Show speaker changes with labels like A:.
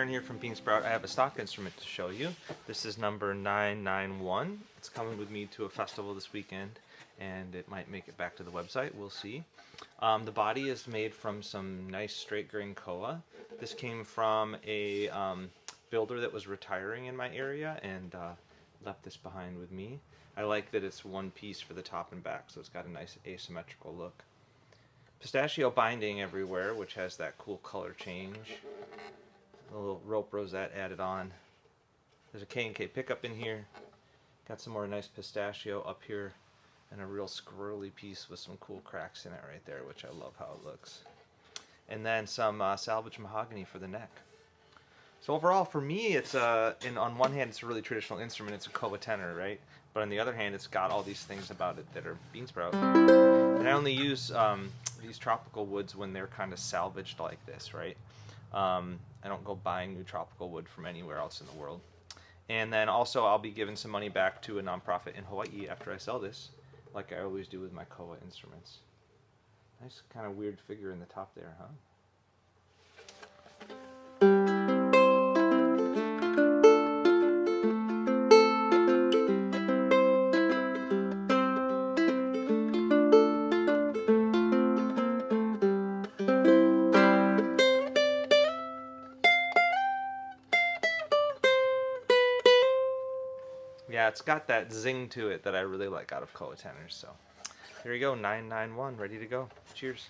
A: Aaron here from Bean Sprout. I have a stock instrument to show you. This is number 991. It's coming with me to a festival this weekend, and it might make it back to the website. We'll see. The body is made from some nice straight grain koa. This came from a builder that was retiring in my area and left this behind with me. I like that it's one piece for the top and back, so it's got a nice asymmetrical look. Pistachio binding everywhere, which has that cool color change. A little rope rosette added on. There's a K&K pickup in here. Got some more nice pistachio up here, and a real squirrely piece with some cool cracks in it right there, which I love how it looks. And then some salvage mahogany for the neck. So overall, for me, it's on one hand, it's a really traditional instrument. It's a Koa tenor, right? But on the other hand, it's got all these things about it that are bean sprout. And I only use these tropical woods when they're kind of salvaged like this, right? I don't go buying new tropical wood from anywhere else in the world. And then also, I'll be giving some money back to a nonprofit in Hawaii after I sell this, like I always do with my Koa instruments. Nice kind of weird figure in the top there, huh? Yeah, it's got that zing to it that I really like out of Koa tenors. So here you go, 991, ready to go. Cheers.